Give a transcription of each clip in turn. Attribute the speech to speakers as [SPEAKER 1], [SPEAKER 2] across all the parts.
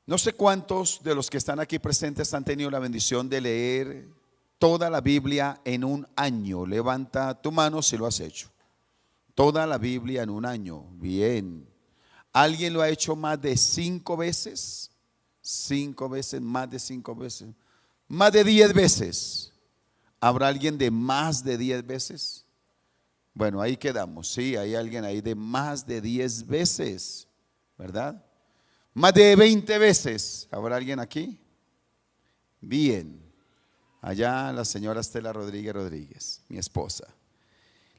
[SPEAKER 1] No sé cuántos de los que están aquí presentes han tenido la bendición de leer toda la Biblia en un año. Levanta tu mano si lo has hecho. Toda la Biblia en un año. Bien. ¿Alguien lo ha hecho más de 5 veces? 5 veces, más de 5 veces. Más de 10 veces. ¿Habrá alguien de más de 10 veces? Bueno, ahí quedamos. Sí, hay alguien ahí de más de 10 veces, ¿verdad? Más de 20 veces. ¿Habrá alguien aquí? Bien. Allá la señora Estela Rodríguez, mi esposa.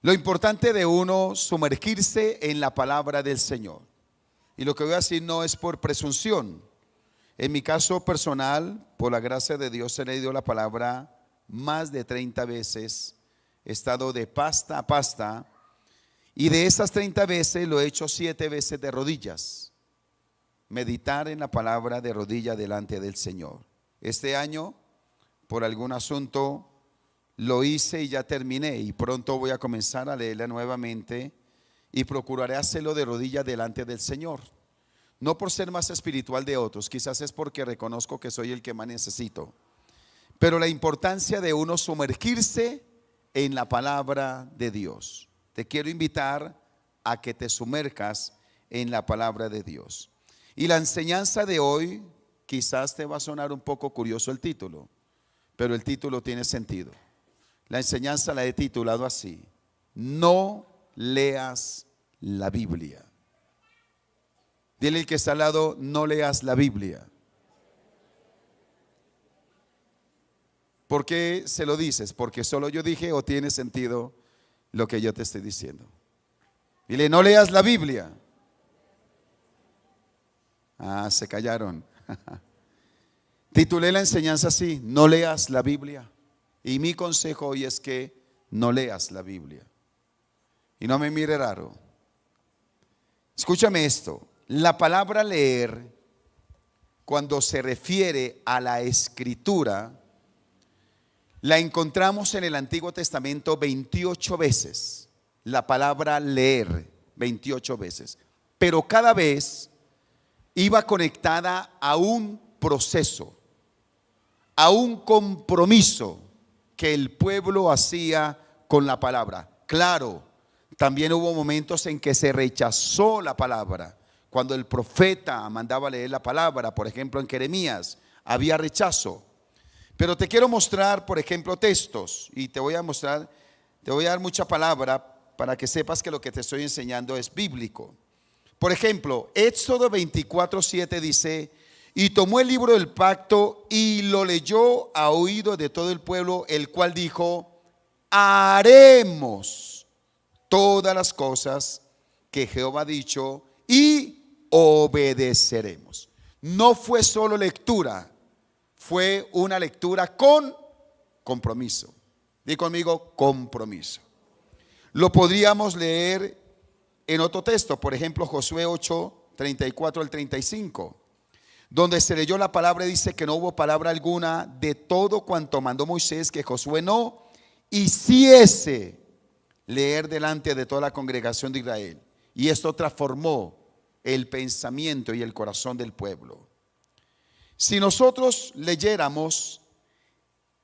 [SPEAKER 1] Lo importante de uno sumergirse en la palabra del Señor. Y lo que voy a decir no es por presunción. En mi caso personal, por la gracia de Dios, he leído la palabra más de 30 veces. He estado de pasta a pasta. Y de esas 30 veces lo he hecho 7 veces de rodillas. Meditar en la palabra de rodillas delante del Señor. Este año, por algún asunto, lo hice y ya terminé. Y pronto voy a comenzar a leerla nuevamente. Y procuraré hacerlo de rodillas delante del Señor. No por ser más espiritual de otros, quizás es porque reconozco que soy el que más necesito. Pero la importancia de uno sumergirse en la palabra de Dios. Te quiero invitar a que te sumerjas en la palabra de Dios. Y la enseñanza de hoy, quizás te va a sonar un poco curioso el título, pero el título tiene sentido. La enseñanza la he titulado así: no leas la Biblia. Dile al que está al lado: no leas la Biblia. ¿Por qué se lo dices? ¿Porque solo yo dije o tiene sentido lo que yo te estoy diciendo? Dile: no leas la Biblia. Ah, se callaron. Titulé la enseñanza así: no leas la Biblia. Y mi consejo hoy es que no leas la Biblia. Y no me mire raro. Escúchame esto. La palabra leer, cuando se refiere a la escritura, la encontramos en el Antiguo Testamento 28 veces. La palabra leer, 28 veces. Pero cada vez iba conectada a un proceso, a un compromiso que el pueblo hacía con la palabra. Claro, también hubo momentos en que se rechazó la palabra. Cuando el profeta mandaba leer la palabra, por ejemplo en Jeremías, había rechazo. Pero te quiero mostrar, por ejemplo, textos, y te voy a mostrar, te voy a dar mucha palabra para que sepas que lo que te estoy enseñando es bíblico. Por ejemplo, Éxodo 24:7 dice: y tomó el libro del pacto y lo leyó a oído de todo el pueblo, el cual dijo: haremos todas las cosas que Jehová ha dicho y obedeceremos. No fue solo lectura, fue una lectura con compromiso. Di conmigo: compromiso. Lo podríamos leer en otro texto, por ejemplo Josué 8:34 al 35, donde se leyó la palabra y dice que no hubo palabra alguna de todo cuanto mandó Moisés que Josué no hiciese leer delante de toda la congregación de Israel. Y esto transformó el pensamiento y el corazón del pueblo. Si nosotros leyéramos,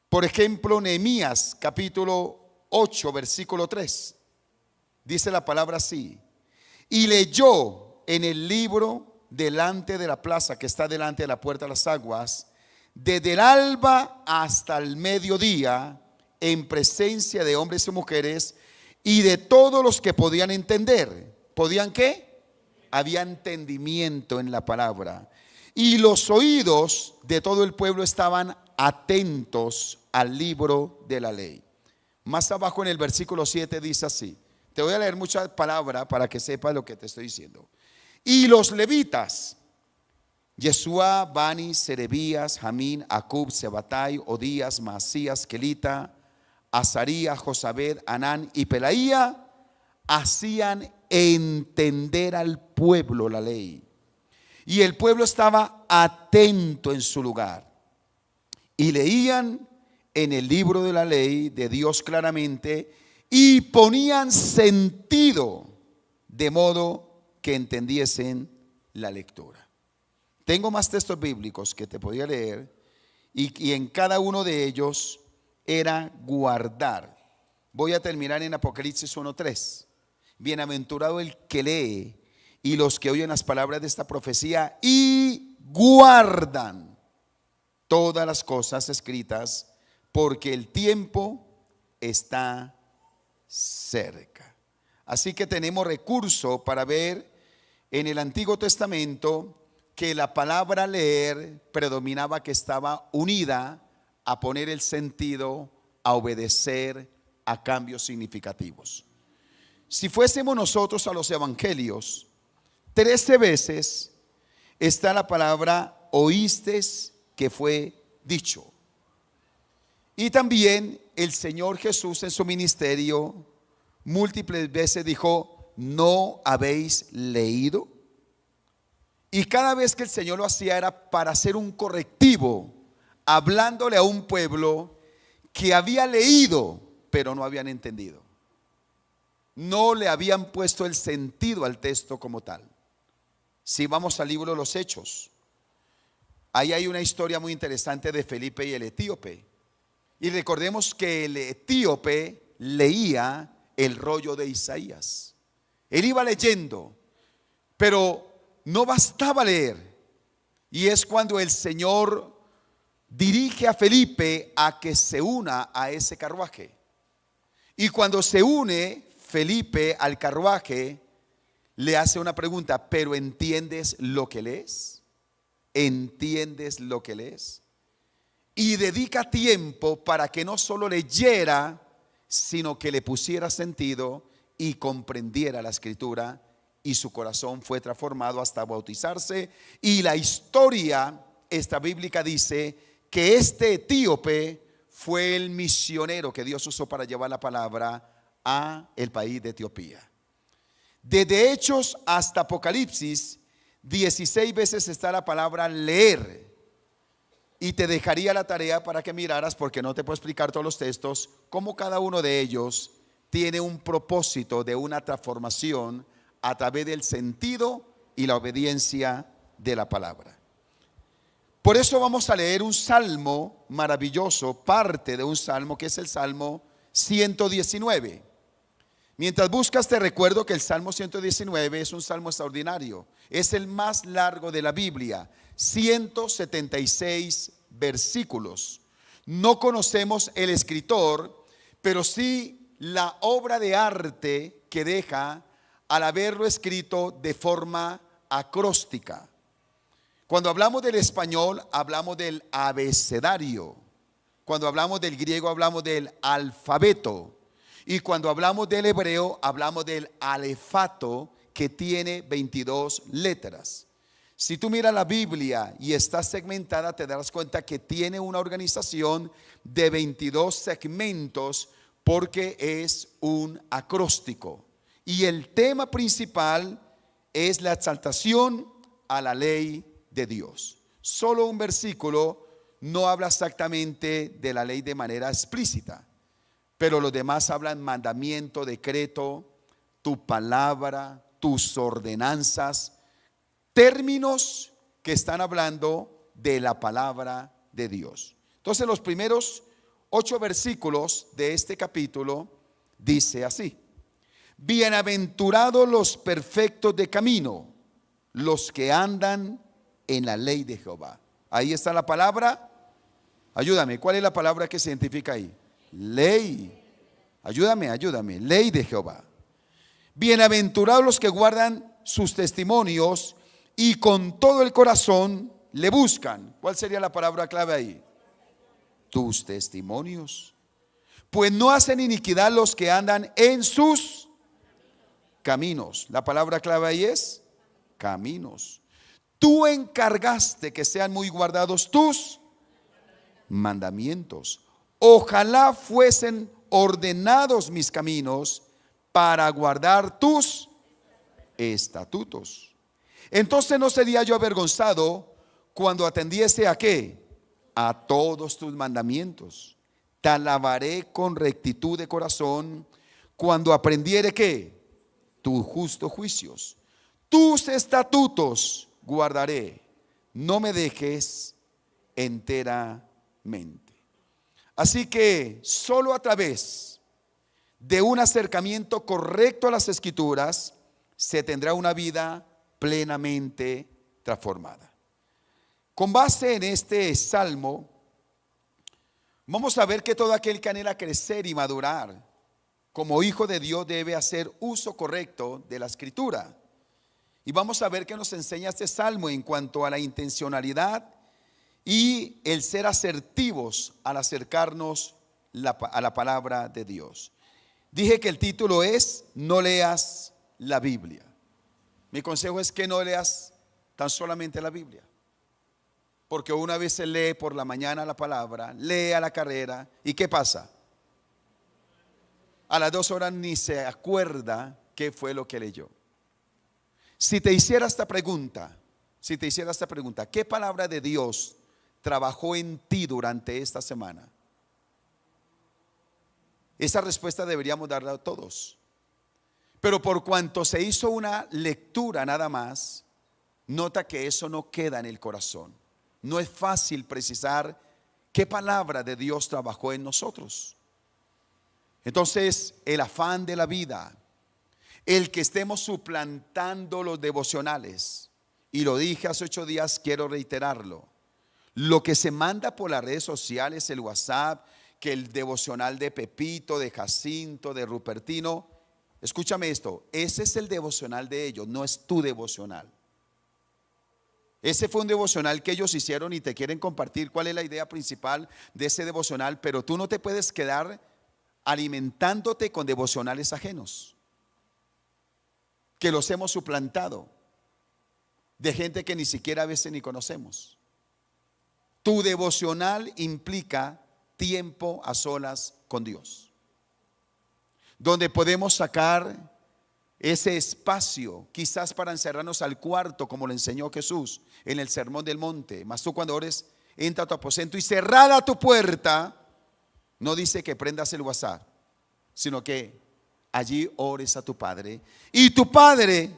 [SPEAKER 1] por ejemplo, Nehemías capítulo 8, versículo 3, dice la palabra así: y leyó en el libro delante de la plaza que está delante de la puerta de las aguas, desde el alba hasta el mediodía, en presencia de hombres y mujeres y de todos los que podían entender. ¿Podían qué? Había entendimiento en la palabra. Y los oídos de todo el pueblo estaban atentos al libro de la ley. Más abajo en el versículo 7 dice así. Te voy a leer muchas palabras para que sepas lo que te estoy diciendo. Y los levitas: Yeshua, Bani, Serebías, Jamín, Acub, Sebatai, Odías, Masías, Kelita, Azaría, Josabed, Anán y Pelaía, hacían entender al pueblo la ley. Y el pueblo estaba atento en su lugar. Y leían en el libro de la ley de Dios claramente y ponían sentido de modo que entendiesen la lectura. Tengo más textos bíblicos que te podía leer y en cada uno de ellos era guardar. Voy a terminar en Apocalipsis 1:3. Bienaventurado el que lee y los que oyen las palabras de esta profecía y guardan todas las cosas escritas, porque el tiempo está cerca. Así que tenemos recurso para ver en el Antiguo Testamento que la palabra leer predominaba, que estaba unida a poner el sentido, a obedecer, a cambios significativos. Si fuésemos nosotros a los evangelios, 13 veces está la palabra oístes que fue dicho. Y también el Señor Jesús en su ministerio múltiples veces dijo, ¿no habéis leído? Y cada vez que el Señor lo hacía era para hacer un correctivo, hablándole a un pueblo que había leído, pero no habían entendido. No le habían puesto el sentido al texto como tal. Si vamos al libro de los Hechos, ahí hay una historia muy interesante de Felipe y el etíope. Y recordemos que el etíope leía el rollo de Isaías. Él iba leyendo, pero no bastaba leer. Y es cuando el Señor dirige a Felipe a que se una a ese carruaje. Y cuando se une Felipe al carruaje, le hace una pregunta, ¿pero entiendes lo que lees? ¿Entiendes lo que lees? Y dedica tiempo para que no solo leyera, sino que le pusiera sentido y comprendiera la escritura, y su corazón fue transformado hasta bautizarse. Y la historia esta bíblica dice que este etíope fue el misionero que Dios usó para llevar la palabra a el país de Etiopía. Desde Hechos hasta Apocalipsis, 16 veces está la palabra leer. Y te dejaría la tarea para que miraras, porque no te puedo explicar todos los textos, cómo cada uno de ellos tiene un propósito de una transformación a través del sentido y la obediencia de la palabra. Por eso vamos a leer un salmo maravilloso, parte de un salmo que es el Salmo 119. Mientras buscas, te recuerdo que el Salmo 119 es un salmo extraordinario. Es el más largo de la Biblia, 176 versículos. No conocemos el escritor, pero sí la obra de arte que deja al haberlo escrito de forma acróstica. Cuando hablamos del español, hablamos del abecedario. Cuando hablamos del griego, hablamos del alfabeto. Y cuando hablamos del hebreo, hablamos del alefato, que tiene 22 letras. Si tú miras la Biblia y está segmentada, te darás cuenta que tiene una organización de 22 segmentos, porque es un acróstico. Y el tema principal es la exaltación a la ley de Dios. Solo un versículo no habla exactamente de la ley de manera explícita, pero los demás hablan mandamiento, decreto, tu palabra, tus ordenanzas, términos que están hablando de la palabra de Dios. Entonces los primeros 8 versículos de este capítulo dice así: bienaventurados los perfectos de camino, los que andan en la ley de Jehová. Ahí está la palabra. Ayúdame, ¿cuál es la palabra que se identifica ahí? Ley. Ayúdame. Ley de Jehová. Bienaventurados los que guardan sus testimonios y con todo el corazón le buscan. ¿Cuál sería la palabra clave ahí? Tus testimonios. Pues no hacen iniquidad los que andan en sus caminos. La palabra clave ahí es caminos. Tú encargaste que sean muy guardados tus mandamientos. Ojalá fuesen ordenados mis caminos para guardar tus estatutos. Entonces no sería yo avergonzado cuando atendiese a ¿qué? A todos tus mandamientos. Te alabaré con rectitud de corazón cuando aprendiere ¿qué? Tus justos juicios. Tus estatutos guardaré. no me dejes enteramente. Así que solo a través de un acercamiento correcto a las Escrituras se tendrá una vida plenamente transformada. Con base en este salmo, vamos a ver que todo aquel que anhela crecer y madurar como hijo de Dios debe hacer uso correcto de la Escritura. Y vamos a ver qué nos enseña este salmo en cuanto a la intencionalidad y el ser asertivos al acercarnos a la palabra de Dios. Dije que el título es No leas la Biblia. Mi consejo es que no leas tan solamente la Biblia, porque una vez se lee por la mañana la palabra, lee a la carrera, ¿y qué pasa? A las 2 horas ni se acuerda qué fue lo que leyó. Si te hiciera esta pregunta, ¿qué palabra de Dios trabajó en ti durante esta semana? Esa respuesta deberíamos darla a todos. Pero por cuanto se hizo una lectura nada más, nota que eso no queda en el corazón. No es fácil precisar qué palabra de Dios trabajó en nosotros. Entonces, el afán de la vida, el que estemos suplantando los devocionales, y lo dije hace 8 días, quiero reiterarlo. Lo que se manda por las redes sociales, el WhatsApp, que el devocional de Pepito, de Jacinto, de Rupertino, escúchame esto, ese es el devocional de ellos, no es tu devocional. Ese fue un devocional que ellos hicieron y te quieren compartir cuál es la idea principal de ese devocional, pero tú no te puedes quedar alimentándote con devocionales ajenos, que los hemos suplantado, de gente que ni siquiera a veces ni conocemos. Tu devocional implica tiempo a solas con Dios, donde podemos sacar ese espacio, quizás para encerrarnos al cuarto, como lo enseñó Jesús en el Sermón del Monte. Mas tú, cuando ores, entra a tu aposento y cerrada tu puerta. No dice que prendas el WhatsApp, sino que allí ores a tu Padre, y tu Padre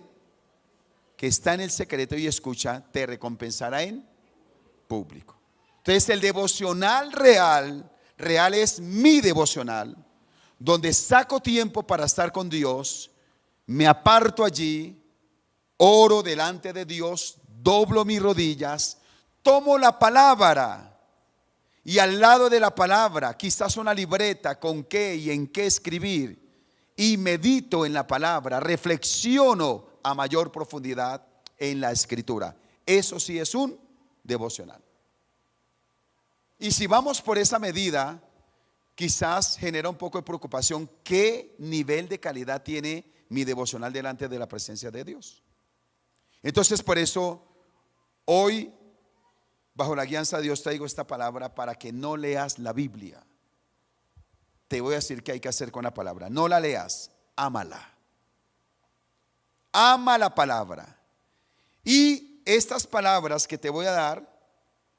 [SPEAKER 1] que está en el secreto y escucha, te recompensará en público. Entonces el devocional real es mi devocional, donde saco tiempo para estar con Dios, me aparto allí, oro delante de Dios, doblo mis rodillas, tomo la palabra y al lado de la palabra quizás una libreta con qué y en qué escribir, y medito en la palabra, reflexiono a mayor profundidad en la Escritura. Eso sí es un devocional. Y si vamos por esa medida, quizás genera un poco de preocupación qué nivel de calidad tiene mi devocional delante de la presencia de Dios. Entonces, por eso hoy, bajo la guianza de Dios, traigo esta palabra para que no leas la Biblia. Te voy a decir qué hay que hacer con la palabra. No la leas, ámala. Ama la palabra. Y estas palabras que te voy a dar,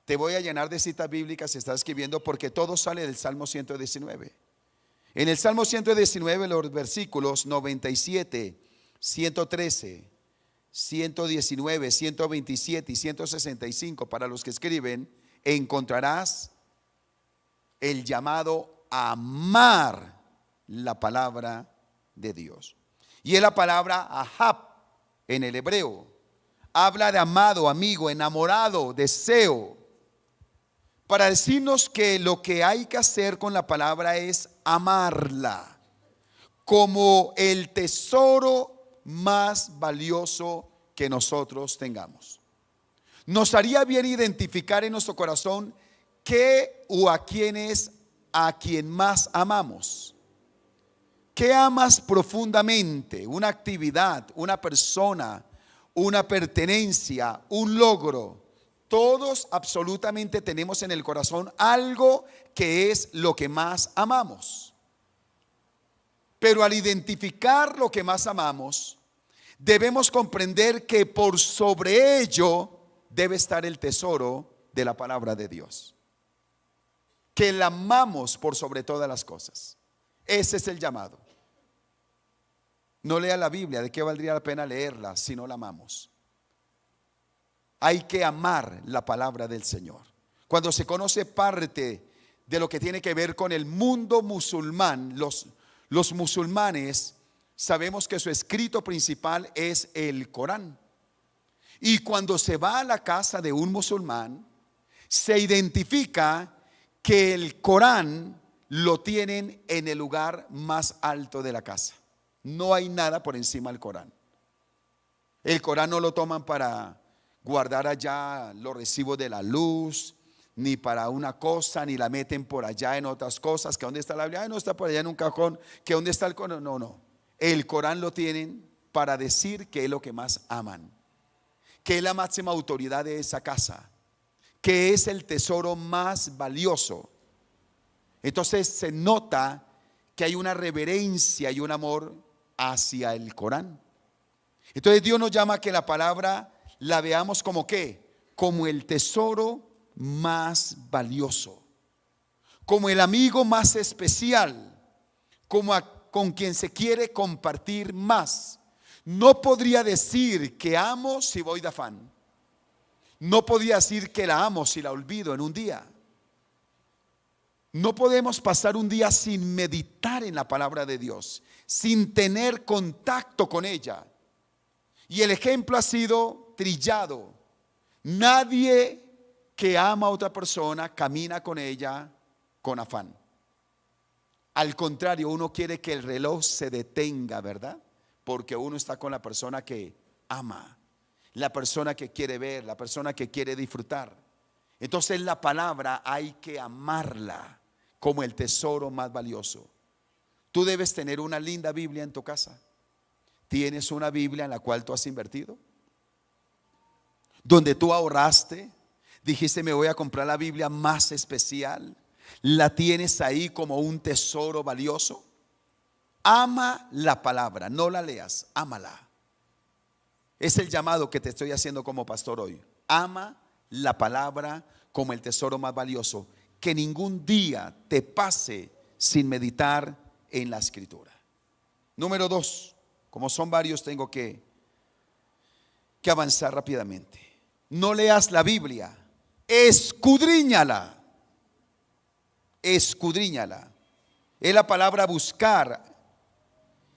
[SPEAKER 1] te voy a llenar de citas bíblicas si estás escribiendo, porque todo sale del Salmo 119. En el Salmo 119, los versículos 97, 113, 119, 127 y 165, para los que escriben, encontrarás el llamado a amar la palabra de Dios. Y es la palabra ahab en el hebreo. Habla de amado, amigo, enamorado, deseo, para decirnos que lo que hay que hacer con la palabra es amarla como el tesoro más valioso que nosotros tengamos. Nos haría bien identificar en nuestro corazón qué o a quién es a quien más amamos. ¿Qué amas profundamente? Una actividad, una persona, una pertenencia, un logro. Todos absolutamente tenemos en el corazón algo que es lo que más amamos. Pero al identificar lo que más amamos, debemos comprender que por sobre ello debe estar el tesoro de la palabra de Dios. Que la amamos por sobre todas las cosas. Ese es el llamado. No lea la Biblia, ¿de qué valdría la pena leerla si no la amamos? hay que amar la palabra del Señor. Cuando se conoce parte de lo que tiene que ver con el mundo musulmán, los musulmanes sabemos que su escrito principal es el Corán. Y cuando se va a la casa de un musulmán, se identifica que el Corán lo tienen en el lugar más alto de la casa. No hay nada por encima del Corán. El Corán no lo toman para guardar allá los recibos de la luz, ni para una cosa, ni la meten por allá en otras cosas. ¿Que dónde está la Biblia? Ay, no, está por allá en un cajón. ¿Que dónde está el Corán? No, no. El Corán lo tienen para decir que es lo que más aman, que es la máxima autoridad de esa casa, que es el tesoro más valioso. Entonces se nota que hay una reverencia y un amor hacia el Corán. Entonces Dios nos llama a que la palabra la veamos como ¿qué? Como el tesoro más valioso, como el amigo más especial, como con quien se quiere compartir más. No podría decir que amo si voy de afán. No podría decir que la amo si la olvido en un día. No podemos pasar un día sin meditar en la palabra de Dios, sin tener contacto con ella. Y el ejemplo ha sido trillado. Nadie que ama a otra persona camina con ella con afán. Al contrario, uno quiere que el reloj se detenga, ¿verdad? Porque uno está con la persona que ama, la persona que quiere ver, la persona que quiere disfrutar. Entonces la palabra hay que amarla como el tesoro más valioso. Tú debes tener una linda Biblia en tu casa. ¿Tienes una Biblia en la cual tú has invertido? Donde tú ahorraste, dijiste me voy a comprar la Biblia más especial. ¿La tienes ahí como un tesoro valioso? Ama la palabra, no la leas, ámala. Es el llamado que te estoy haciendo como pastor hoy. Ama la palabra como el tesoro más valioso. Que ningún día te pase sin meditar en la escritura. Número 2, como son varios tengo que avanzar rápidamente. No leas la Biblia, escudriñala. Escudriñala. Es la palabra buscar.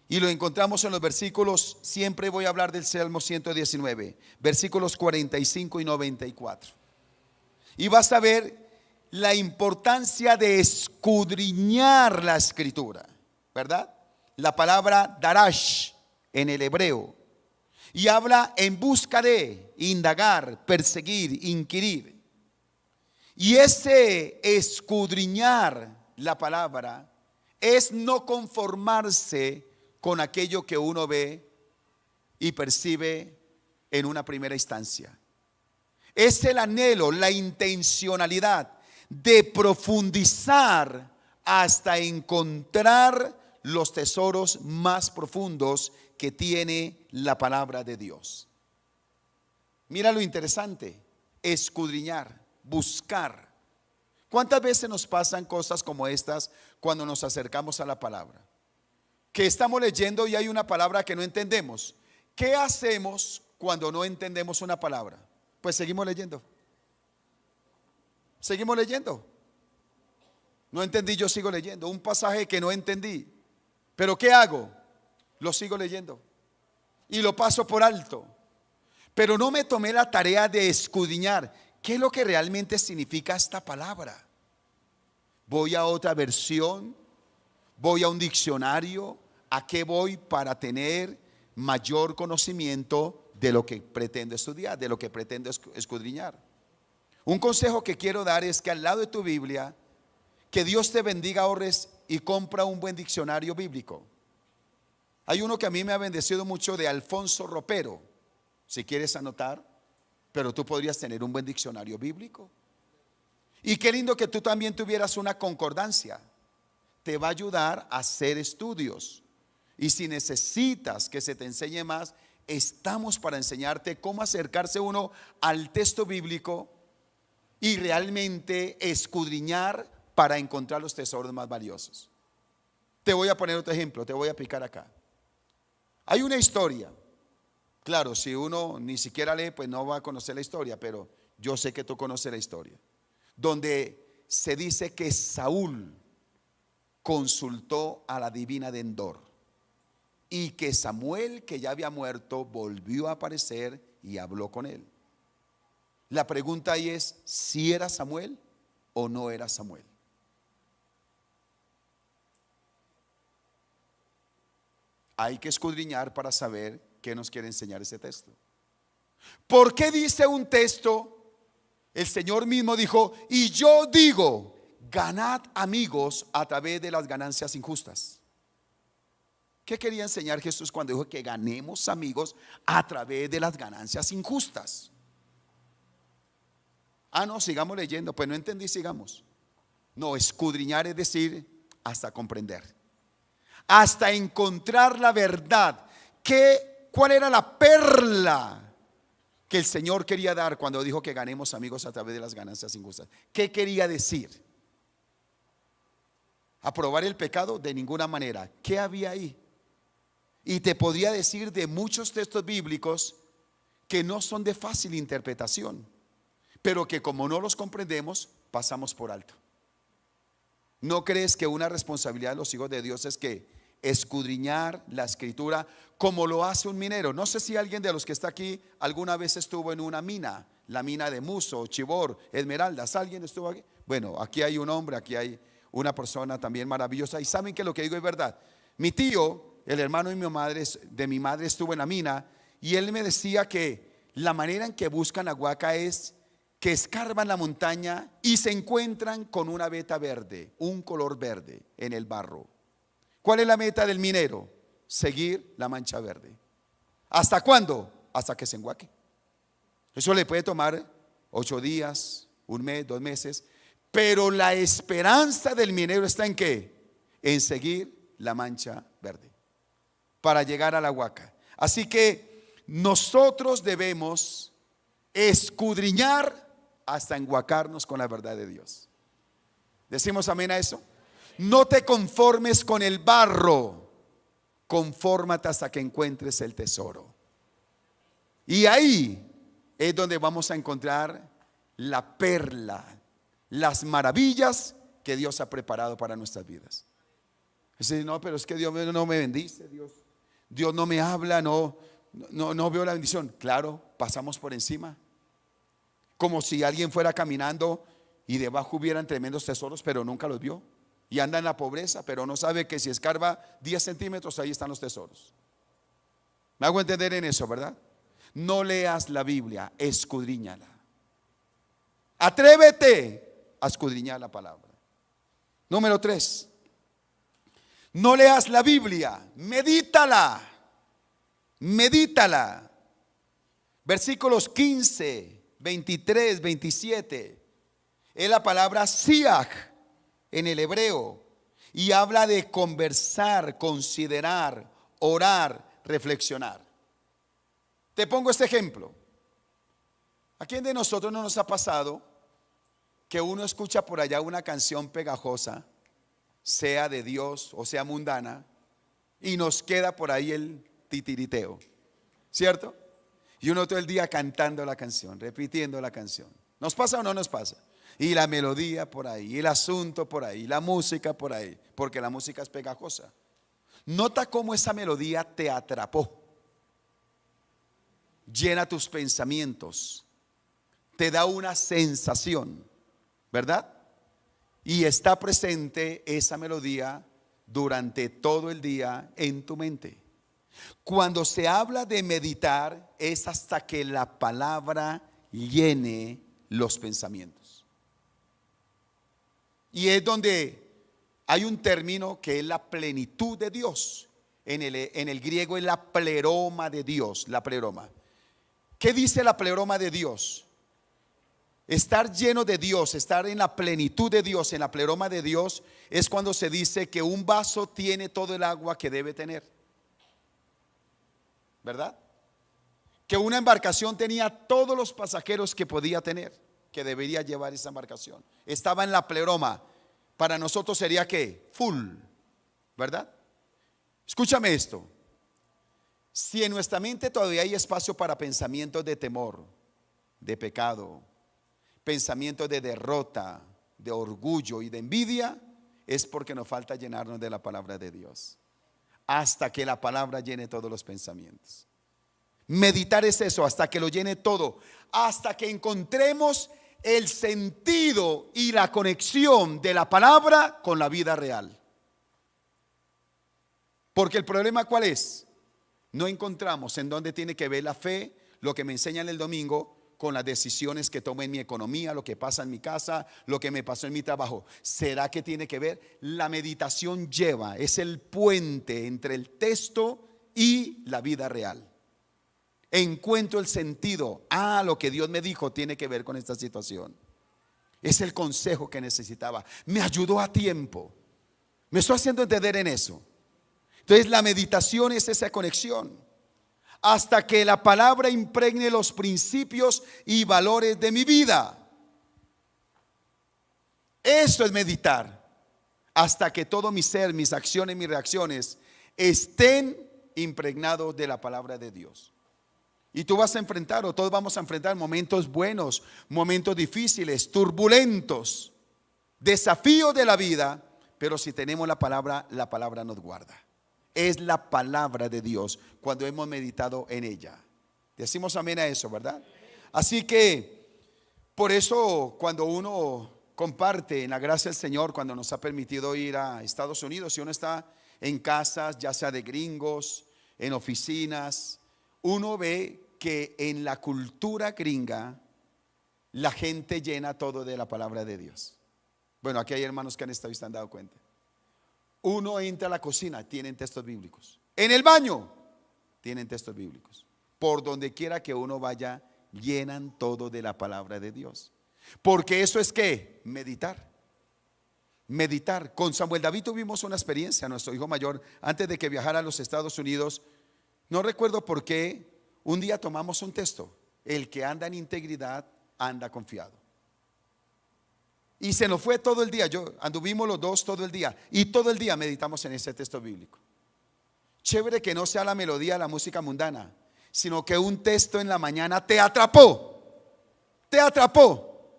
[SPEAKER 1] Y lo encontramos en los versículos, siempre voy a hablar del Salmo 119, versículos 45 y 94. Y vas a ver la importancia de escudriñar la escritura, ¿verdad? La palabra darash en el hebreo. Y habla en busca de, indagar, perseguir, inquirir. Y ese escudriñar la palabra es no conformarse con aquello que uno ve y percibe en una primera instancia. Es el anhelo, la intencionalidad de profundizar hasta encontrar los tesoros más profundos que tiene la palabra de Dios. Mira lo interesante, escudriñar, buscar. ¿Cuántas veces nos pasan cosas como estas cuando nos acercamos a la palabra? Que estamos leyendo y hay una palabra que no entendemos. ¿Qué hacemos cuando no entendemos una palabra? Pues seguimos leyendo. Seguimos leyendo. No entendí, yo sigo leyendo. Un pasaje que no entendí. ¿Pero qué hago? Lo sigo leyendo. Y lo paso por alto. Pero no me tomé la tarea de escudriñar. ¿Qué es lo que realmente significa esta palabra? Voy a otra versión. Voy a un diccionario. ¿A qué voy para tener mayor conocimiento de lo que pretendo estudiar, de lo que pretendo escudriñar? Un consejo que quiero dar es que al lado de tu Biblia, que Dios te bendiga, ahorres y compra un buen diccionario bíblico. Hay uno que a mí me ha bendecido mucho de Alfonso Ropero, si quieres anotar, pero tú podrías tener un buen diccionario bíblico. Y qué lindo que tú también tuvieras una concordancia. Te va a ayudar a hacer estudios. Y si necesitas que se te enseñe más, estamos para enseñarte cómo acercarse uno al texto bíblico y realmente escudriñar para encontrar los tesoros más valiosos. Te voy a poner otro ejemplo, te voy a aplicar acá. Hay una historia Claro, si uno ni siquiera lee, pues no va a conocer la historia, pero yo sé que tú conoces la historia. Donde se dice que Saúl consultó a la divina de Endor y que Samuel, que ya había muerto, volvió a aparecer y habló con él. La pregunta ahí es si era Samuel o no era Samuel. Hay que escudriñar para saber qué nos quiere enseñar ese texto. ¿Por qué dice un texto? El Señor mismo dijo: y yo digo, ganad amigos a través de las ganancias injustas. ¿Qué quería enseñar Jesús cuando dijo que ganemos amigos a través de las ganancias injustas? No, sigamos leyendo. Pues no entendí, sigamos. No, escudriñar es decir, hasta comprender, hasta encontrar la verdad. ¿Cuál era la perla que el Señor quería dar cuando dijo que ganemos amigos a través de las ganancias injustas? ¿Qué quería decir? ¿Aprobar el pecado? De ninguna manera. ¿Qué había ahí? Y te podría decir de muchos textos bíblicos que no son de fácil interpretación, pero que como no los comprendemos, pasamos por alto. ¿No crees que una responsabilidad de los hijos de Dios es que escudriñar la escritura como lo hace un minero? No sé si alguien de los que está aquí alguna vez estuvo en una mina, la mina de Muso, Chibor, Esmeraldas. ¿Alguien estuvo aquí? Bueno, aquí hay un hombre, aquí hay una persona también maravillosa. Y saben que lo que digo es verdad. Mi tío, el hermano de mi madre estuvo en la mina, y él me decía que la manera en que buscan aguaca es que escarban la montaña y se encuentran con una veta verde, un color verde en el barro. ¿Cuál es la meta del minero? Seguir la mancha verde. ¿Hasta cuándo? Hasta que se enguaque. Eso le puede tomar 8 días, un mes, 2 meses, pero la esperanza del minero está ¿en qué? En seguir la mancha verde para llegar a la huaca. Así que nosotros debemos escudriñar hasta enguacarnos con la verdad de Dios. ¿Decimos amén a eso? No te conformes con el barro, confórmate hasta que encuentres el tesoro. Y ahí es donde vamos a encontrar la perla, las maravillas que Dios ha preparado para nuestras vidas. Dice: no, pero es que Dios no me bendice, Dios no me habla, no veo la bendición. Claro, pasamos por encima, como si alguien fuera caminando y debajo hubieran tremendos tesoros, pero nunca los vio, y anda en la pobreza, pero no sabe que si escarba 10 centímetros ahí están los tesoros. Me hago entender en eso, ¿verdad? No leas la Biblia, escudriñala. Atrévete a escudriñar la palabra. Número 3, no leas la Biblia, medítala. Medítala. Versículos 15, 23, 27. Es la palabra siach en el hebreo, y habla de conversar, considerar, orar, reflexionar. Te pongo este ejemplo. ¿A quién de nosotros no nos ha pasado que uno escucha por allá una canción pegajosa, sea de Dios o sea mundana, y nos queda por ahí el titiriteo, ¿cierto? Y uno todo el día cantando la canción, repitiendo la canción? ¿Nos pasa o no nos pasa? Y la melodía por ahí, y el asunto por ahí, la música por ahí, porque la música es pegajosa. Nota cómo esa melodía te atrapó, llena tus pensamientos, te da una sensación, ¿verdad? Y está presente esa melodía durante todo el día en tu mente. Cuando se habla de meditar, es hasta que la palabra llene los pensamientos. Y es donde hay un término que es la plenitud de Dios. En el griego es la pleroma de Dios, la pleroma. ¿Qué dice la pleroma de Dios? Estar lleno de Dios, estar en la plenitud de Dios, en la pleroma de Dios, es cuando se dice que un vaso tiene todo el agua que debe tener, ¿verdad? Que una embarcación tenía todos los pasajeros que podía tener, que debería llevar esa embarcación. Estaba en la pleroma. Para nosotros sería ¿qué? Full, ¿verdad? Escúchame esto. Si en nuestra mente todavía hay espacio para pensamientos de temor, de pecado, pensamientos de derrota, de orgullo y de envidia, es porque nos falta llenarnos de la palabra de Dios. Hasta que la palabra llene todos los pensamientos. Meditar es eso, hasta que lo llene todo, hasta que encontremos el sentido y la conexión de la palabra con la vida real. Porque el problema, ¿cuál es? No encontramos en dónde tiene que ver la fe, lo que me enseñan el domingo, con las decisiones que tomo en mi economía, lo que pasa en mi casa, lo que me pasó en mi trabajo. ¿Será que tiene que ver? La meditación lleva, es el puente entre el texto y la vida real. Encuentro el sentido. Lo que Dios me dijo tiene que ver con esta situación. Es el consejo que necesitaba. Me ayudó a tiempo. Me estoy haciendo entender en eso. Entonces la meditación es esa conexión. Hasta que la palabra impregne los principios y valores de mi vida. Eso es meditar. Hasta que todo mi ser, mis acciones, mis reacciones estén impregnados de la palabra de Dios. Y tú vas a enfrentar, o todos vamos a enfrentar momentos buenos, momentos difíciles, turbulentos, desafíos de la vida. Pero si tenemos la palabra nos guarda. Es la palabra de Dios cuando hemos meditado en ella. Decimos amén a eso, ¿verdad? Así que por eso cuando uno comparte en la gracia del Señor, cuando nos ha permitido ir a Estados Unidos, si uno está en casas, ya sea de gringos, en oficinas, uno ve que en la cultura gringa la gente llena todo de la palabra de Dios. Bueno, aquí hay hermanos que han estado y se han dado cuenta. Uno entra a la cocina, tienen textos bíblicos. En el baño, tienen textos bíblicos. Por donde quiera que uno vaya, llenan todo de la palabra de Dios. Porque eso es ¿qué? Meditar. Meditar. Con Samuel David tuvimos una experiencia, nuestro hijo mayor, antes de que viajara a los Estados Unidos. No recuerdo por qué, un día tomamos un texto. El que anda en integridad, anda confiado. Y se nos fue todo el día. Anduvimos los dos todo el día. Y todo el día meditamos en ese texto bíblico. Chévere que no sea la melodía de la música mundana, sino que un texto en la mañana te atrapó. Te atrapó.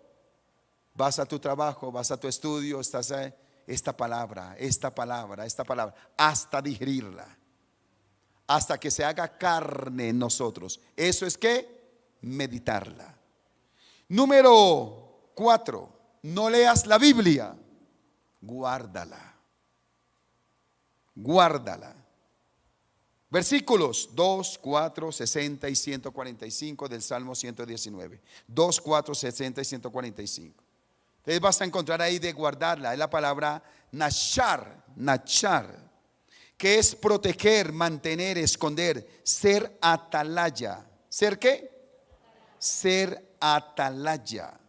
[SPEAKER 1] Vas a tu trabajo, vas a tu estudio, estás a esta palabra, hasta digerirla. Hasta que se haga carne en nosotros. Eso es que meditarla. Número 4. No leas la Biblia, guárdala. Guárdala. Versículos 2, 4, 60 y 145 del Salmo 119. 2, 4, 60 y 145. Entonces vas a encontrar ahí de guardarla. Es la palabra nachar, que es proteger, mantener, esconder, ser atalaya. ¿Ser qué? Ser atalaya.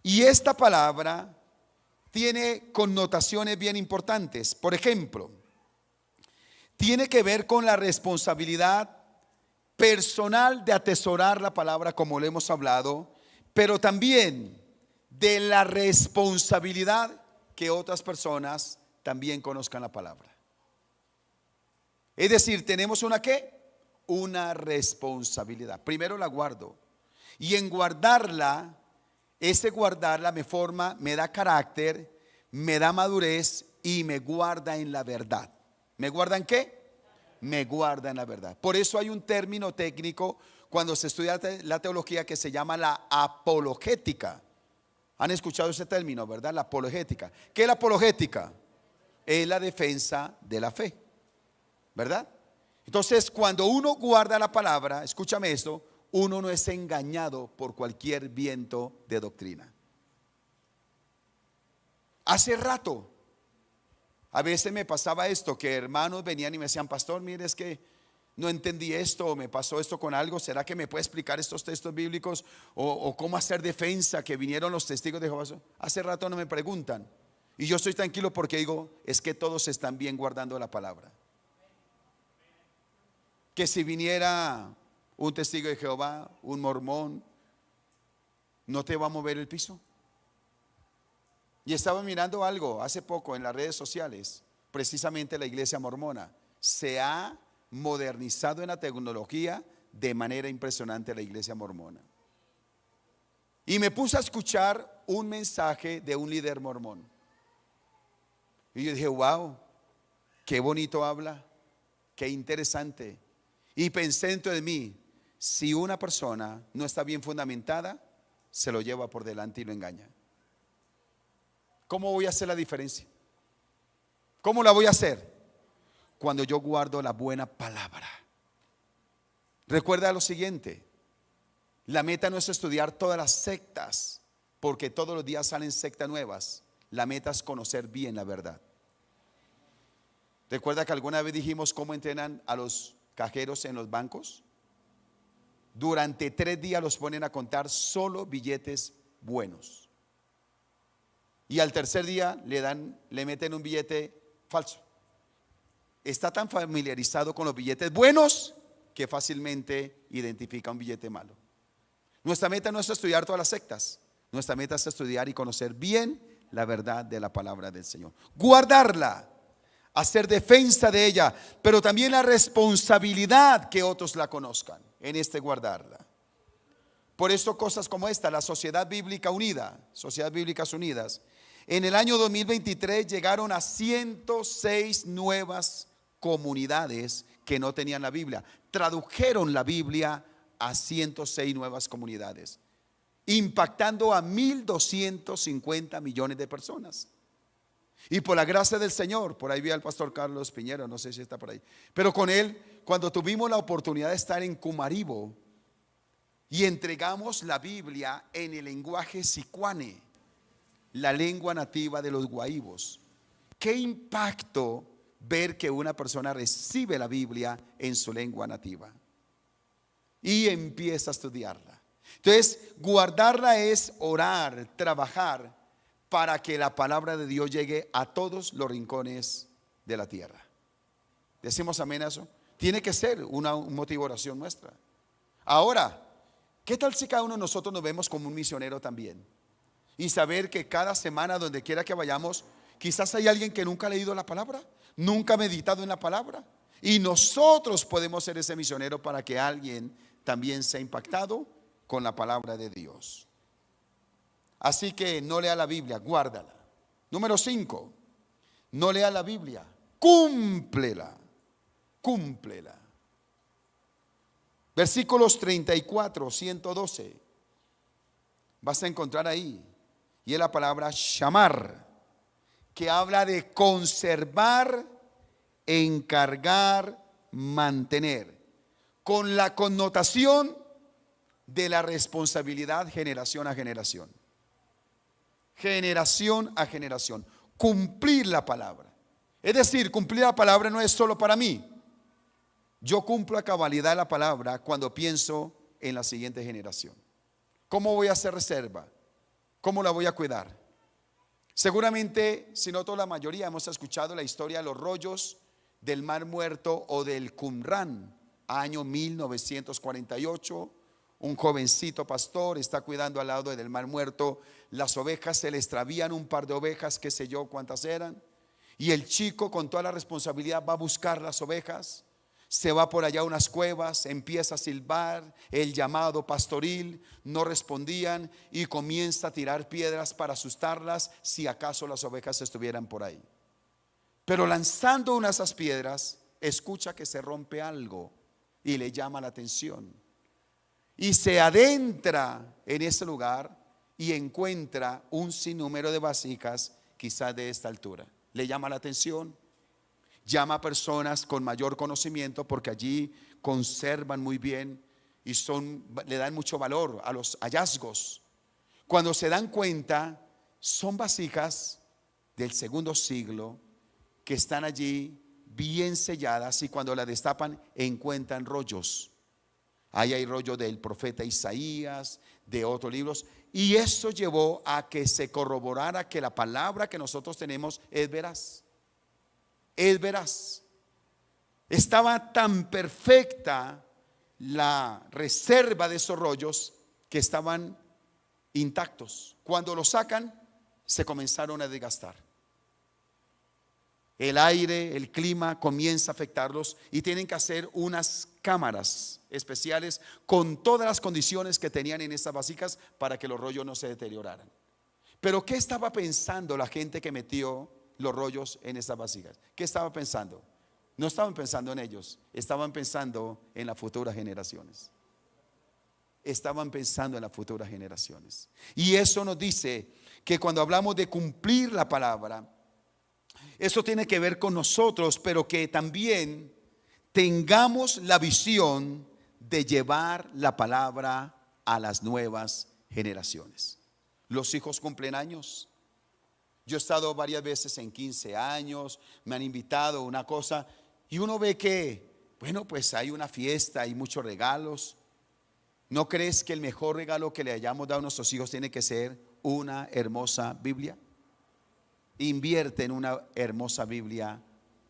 [SPEAKER 1] Y esta palabra tiene connotaciones bien importantes. Por ejemplo, tiene que ver con la responsabilidad personal de atesorar la palabra, como lo hemos hablado, pero también de la responsabilidad que otras personas también conozcan la palabra. Es decir, tenemos una ¿qué? Una responsabilidad. Primero la guardo. Y en guardarla, ese guardarla me forma, me da carácter, me da madurez y me guarda en la verdad. ¿Me guarda en qué? Me guarda en la verdad. Por eso hay un término técnico cuando se estudia la teología que se llama la apologética. ¿Han escuchado ese término, verdad? La apologética. ¿Qué es la apologética? Es la defensa de la fe, ¿verdad? Entonces, cuando uno guarda la palabra, escúchame esto, uno no es engañado por cualquier viento de doctrina. Hace rato, a veces me pasaba esto, que hermanos venían y me decían, pastor, mire, es que no entendí esto, o me pasó esto con algo, ¿será que me puede explicar estos textos bíblicos? O cómo hacer defensa, que vinieron los testigos de Jehová. Hace rato no me preguntan. Y yo estoy tranquilo porque digo, es que todos están bien guardando la palabra. Que si viniera un testigo de Jehová, un mormón, ¿no te va a mover el piso? Y estaba mirando algo hace poco en las redes sociales, precisamente la iglesia mormona se ha modernizado en la tecnología de manera impresionante la iglesia mormona. Y me puse a escuchar un mensaje de un líder mormón. Y yo dije, wow, qué bonito habla, qué interesante. Y pensé dentro de mí, si una persona no está bien fundamentada, se lo lleva por delante y lo engaña. ¿Cómo voy a hacer la diferencia? ¿Cómo la voy a hacer? Cuando yo guardo la buena palabra. Recuerda lo siguiente: la meta no es estudiar todas las sectas, porque todos los días salen sectas nuevas. La meta es conocer bien la verdad. Recuerda que alguna vez dijimos cómo entrenan a los cajeros en los bancos. Durante 3 días los ponen a contar solo billetes buenos, y al tercer día le meten un billete falso. Está tan familiarizado con los billetes buenos que fácilmente identifica un billete malo. Nuestra meta no es estudiar todas las sectas. Nuestra meta es estudiar y conocer bien la verdad de la palabra del Señor, guardarla, hacer defensa de ella, pero también la responsabilidad que otros la conozcan en guardarla. Por eso cosas como esta, la Sociedad Bíblica Unida, Sociedad Bíblicas Unidas, en el año 2023 llegaron a 106 nuevas comunidades que no tenían la Biblia. Tradujeron la Biblia a 106 nuevas comunidades, impactando a 1.250 millones de personas. Y por la gracia del Señor, por ahí vi al pastor Carlos Piñero, no sé si está por ahí, pero con él, cuando tuvimos la oportunidad de estar en Cumaribo y entregamos la Biblia en el lenguaje sicuane, la lengua nativa de los guaíbos, qué impacto ver que una persona recibe la Biblia en su lengua nativa y empieza a estudiarla. Entonces, guardarla es orar, trabajar para que la palabra de Dios llegue a todos los rincones de la tierra. ¿Decimos amén a eso? Tiene que ser un motivo de oración nuestra. Ahora, ¿qué tal si cada uno de nosotros nos vemos como un misionero también? Y saber que cada semana, donde quiera que vayamos, quizás hay alguien que nunca ha leído la palabra, nunca ha meditado en la palabra, y nosotros podemos ser ese misionero para que alguien también sea impactado con la palabra de Dios. Así que no lea la Biblia, guárdala. Número 5, no lea la Biblia, cúmplela, cúmplela. Versículos 34, 112, vas a encontrar ahí, y es la palabra shamar, que habla de conservar, encargar, mantener, con la connotación de la responsabilidad generación a generación. Generación a generación, cumplir la palabra. Es decir, cumplir la palabra no es solo para mí. Yo cumplo a cabalidad la palabra cuando pienso en la siguiente generación. ¿Cómo voy a hacer reserva? ¿Cómo la voy a cuidar? Seguramente, si no toda la mayoría, hemos escuchado la historia de los rollos del Mar Muerto o del Qumran, año 1948. Un jovencito pastor está cuidando al lado del Mar Muerto. Las ovejas se le extravían, un par de ovejas, qué sé yo cuántas eran, y el chico con toda la responsabilidad va a buscar las ovejas. Se va por allá a unas cuevas, empieza a silbar el llamado pastoril, no respondían y comienza a tirar piedras para asustarlas si acaso las ovejas estuvieran por ahí. Pero lanzando una de esas piedras, escucha que se rompe algo y le llama la atención. Y se adentra en ese lugar y encuentra un sinnúmero de vasijas, quizás de esta altura. Le llama la atención. Llama a personas con mayor conocimiento, porque allí conservan muy bien y le dan mucho valor a los hallazgos. Cuando se dan cuenta, son vasijas del segundo siglo que están allí bien selladas, y cuando la destapan encuentran rollos. Ahí hay rollo del profeta Isaías, de otros libros, y eso llevó a que se corroborara que la palabra que nosotros tenemos es veraz. Es veraz. Estaba tan perfecta la reserva de esos rollos que estaban intactos. Cuando los sacan, se comenzaron a desgastar. El aire, el clima comienza a afectarlos y tienen que hacer unas cámaras especiales con todas las condiciones que tenían en estas vasijas para que los rollos no se deterioraran. Pero ¿qué estaba pensando la gente que metió los rollos en estas vasijas? ¿Qué estaba pensando? No estaban pensando en ellos, estaban pensando en las futuras generaciones. Estaban pensando en las futuras generaciones. Y eso nos dice que cuando hablamos de cumplir la palabra, eso tiene que ver con nosotros, pero que también tengamos la visión de llevar la palabra a las nuevas generaciones. Los hijos cumplen años. Yo he estado varias veces en 15 años, me han invitado a una cosa y uno ve que, bueno, pues hay una fiesta, hay muchos regalos. ¿No crees que el mejor regalo que le hayamos dado a nuestros hijos tiene que ser una hermosa Biblia? Invierte en una hermosa Biblia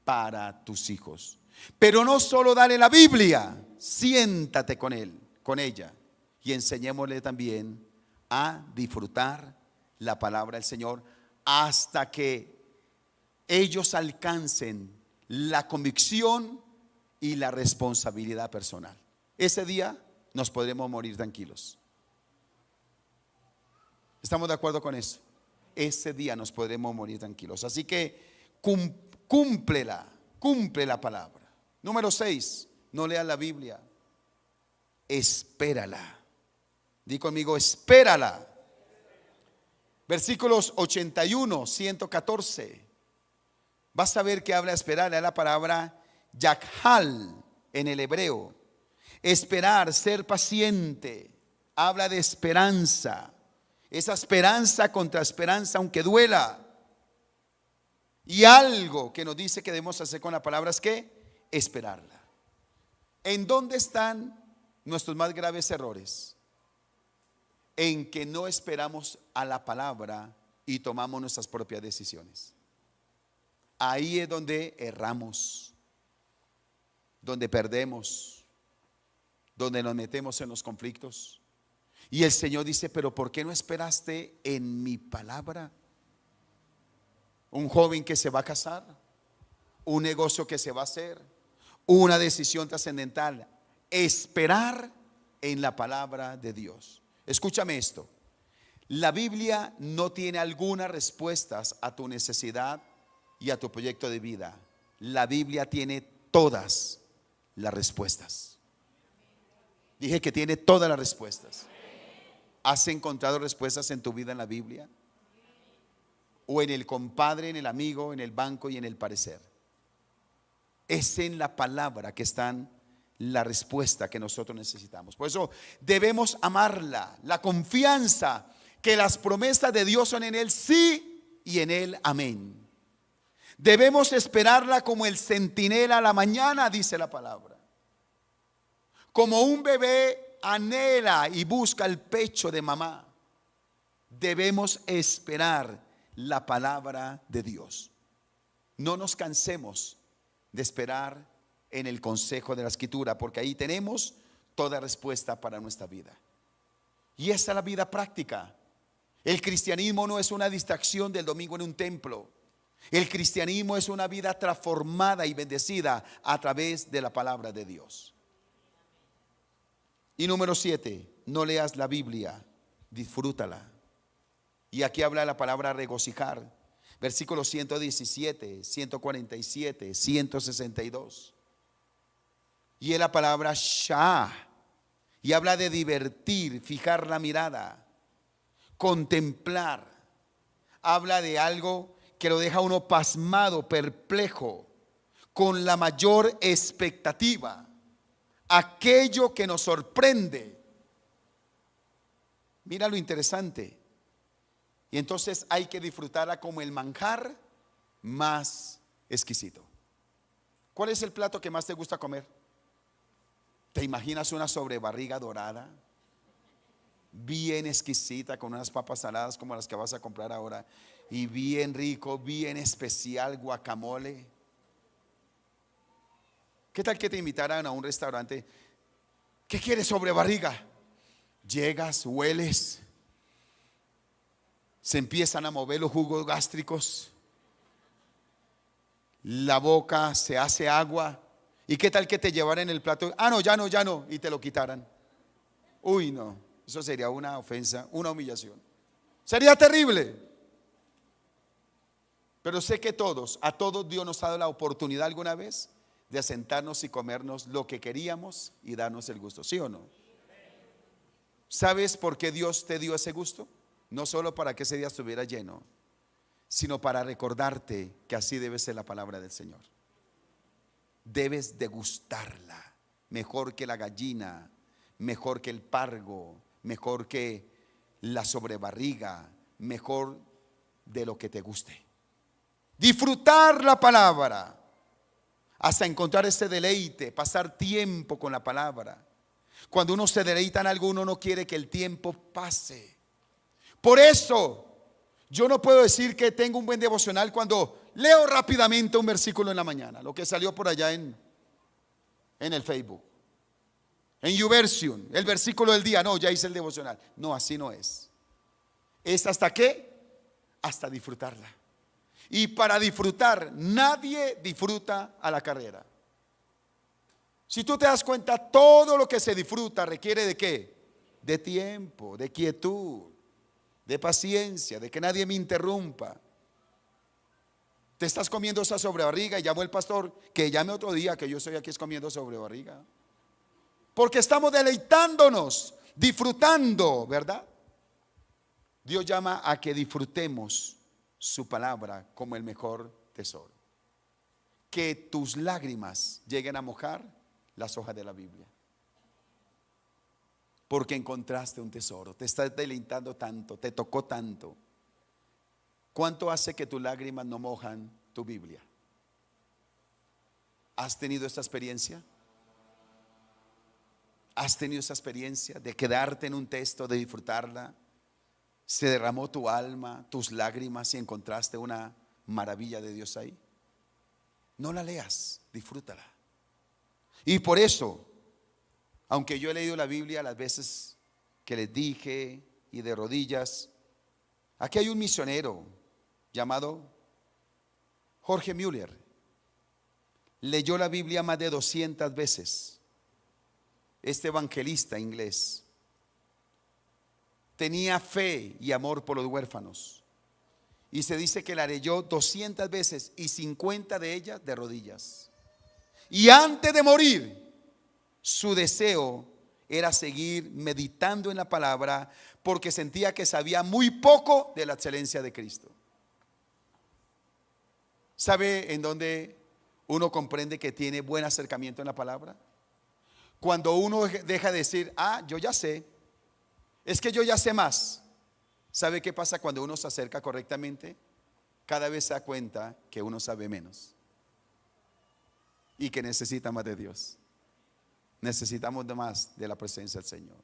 [SPEAKER 1] para tus hijos. Pero no solo dale la Biblia, siéntate con él, con ella, y enseñémosle también a disfrutar la palabra del Señor hasta que ellos alcancen la convicción y la responsabilidad personal. Ese día nos podremos morir tranquilos. ¿Estamos de acuerdo con eso? Ese día nos podremos morir tranquilos. Así que cumple la palabra. Número 6, no leas la Biblia, espérala. Di conmigo, espérala. Versículos 81, 114. Vas a ver que habla de esperar, es la palabra yakhal en el hebreo. Esperar, ser paciente, habla de esperanza. Esa esperanza contra esperanza, aunque duela. Y algo que nos dice que debemos hacer con la palabra es que esperarla. ¿En dónde están nuestros más graves errores? En que no esperamos a la palabra y tomamos nuestras propias decisiones. Ahí es donde erramos, donde perdemos, donde nos metemos en los conflictos. Y el Señor dice, pero ¿por qué no esperaste en mi palabra? Un joven que se va a casar, un negocio que se va a hacer, una decisión trascendental, esperar en la palabra de Dios. Escúchame esto, la Biblia no tiene algunas respuestas a tu necesidad y a tu proyecto de vida. La Biblia tiene todas las respuestas. Dije que tiene todas las respuestas. ¿Has encontrado respuestas en tu vida en la Biblia? ¿O en el compadre, en el amigo, en el banco y en el parecer? Es en la palabra que están la respuesta que nosotros necesitamos. Por eso debemos amarla, la confianza que las promesas de Dios son en Él sí y en Él amén. Debemos esperarla como el centinela a la mañana, dice la palabra. Como un bebé anhela y busca el pecho de mamá, debemos esperar la palabra de Dios. No nos cansemos de esperar en el consejo de la Escritura, porque ahí tenemos toda respuesta para nuestra vida. Y esa es la vida práctica. El cristianismo no es una distracción del domingo en un templo. El cristianismo es una vida transformada y bendecida a través de la palabra de Dios. Y número 7, no leas la Biblia, disfrútala. Y aquí habla la palabra regocijar. Versículos 117, 147, 162. Y es la palabra shah. Y habla de divertir, fijar la mirada, contemplar. Habla de algo que lo deja uno pasmado, perplejo, con la mayor expectativa. Aquello que nos sorprende. Mira lo interesante. Y entonces hay que disfrutarla como el manjar más exquisito. ¿Cuál es el plato que más te gusta comer? ¿Te imaginas una sobrebarriga dorada? Bien exquisita, con unas papas saladas como las que vas a comprar ahora. Y bien rico, bien especial, guacamole. ¿Qué tal que te invitaran a un restaurante? ¿Qué quieres, sobrebarriga? Llegas, hueles, se empiezan a mover los jugos gástricos, la boca se hace agua. ¿Y qué tal que te llevaran el plato? Ah, no, ya no, ya no. Y te lo quitaran. Uy, no. Eso sería una ofensa, una humillación. Sería terrible. Pero sé que a todos Dios nos ha dado la oportunidad alguna vez de sentarnos y comernos lo que queríamos y darnos el gusto. ¿Sí o no? ¿Sabes por qué Dios te dio ese gusto? No solo para que ese día estuviera lleno, sino para recordarte que así debe ser la palabra del Señor. Debes degustarla, mejor que la gallina, mejor que el pargo, mejor que la sobrebarriga, mejor de lo que te guste. Disfrutar la palabra hasta encontrar ese deleite, pasar tiempo con la palabra. Cuando uno se deleita en algo, uno no quiere que el tiempo pase. Por eso yo no puedo decir que tengo un buen devocional cuando leo rápidamente un versículo en la mañana, lo que salió por allá en el Facebook, en YouVersion, el versículo del día. No, ya hice el devocional. No, así no es. ¿Es hasta qué? Hasta disfrutarla. Y para disfrutar, nadie disfruta a la carrera. Si tú te das cuenta, todo lo que se disfruta requiere ¿de qué? De tiempo, de quietud, de paciencia, de que nadie me interrumpa. Te estás comiendo esa sobrebarriga y llamó el pastor que llame otro día que yo estoy aquí comiendo sobrebarriga. Porque estamos deleitándonos, disfrutando, ¿verdad? Dios llama a que disfrutemos su palabra como el mejor tesoro. Que tus lágrimas lleguen a mojar las hojas de la Biblia. Porque encontraste un tesoro, te estás deleitando tanto, te tocó tanto. ¿Cuánto hace que tus lágrimas no mojan tu Biblia? ¿Has tenido esta experiencia? ¿Has tenido esa experiencia de quedarte en un texto, de disfrutarla? ¿Se derramó tu alma, tus lágrimas y encontraste una maravilla de Dios ahí? No la leas, disfrútala. Y por eso, aunque yo he leído la Biblia las veces que les dije y de rodillas, aquí hay un misionero llamado Jorge Müller. Leyó la Biblia más de 200 veces. Este evangelista inglés tenía fe y amor por los huérfanos. Y se dice que la leyó 200 veces y 50 de ellas de rodillas. Y antes de morir, su deseo era seguir meditando en la palabra porque sentía que sabía muy poco de la excelencia de Cristo. ¿Sabe en dónde uno comprende que tiene buen acercamiento en la palabra? Cuando uno deja de decir, yo ya sé, es que yo ya sé más. ¿Sabe qué pasa cuando uno se acerca correctamente? Cada vez se da cuenta que uno sabe menos y que necesita más de Dios. Necesitamos más de la presencia del Señor.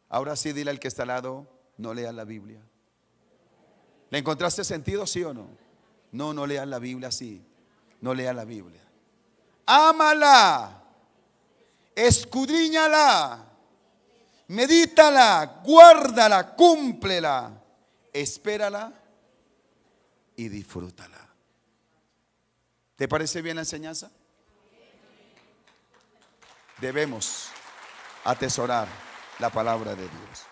[SPEAKER 1] Ahora sí, dile al que está al lado, no leas la Biblia. ¿Le encontraste sentido, sí o no? No, no leas la Biblia así. No leas la Biblia. Ámala, escudriñala, medítala, guárdala, cúmplela, espérala y disfrútala. ¿Te parece bien la enseñanza? Debemos atesorar la palabra de Dios.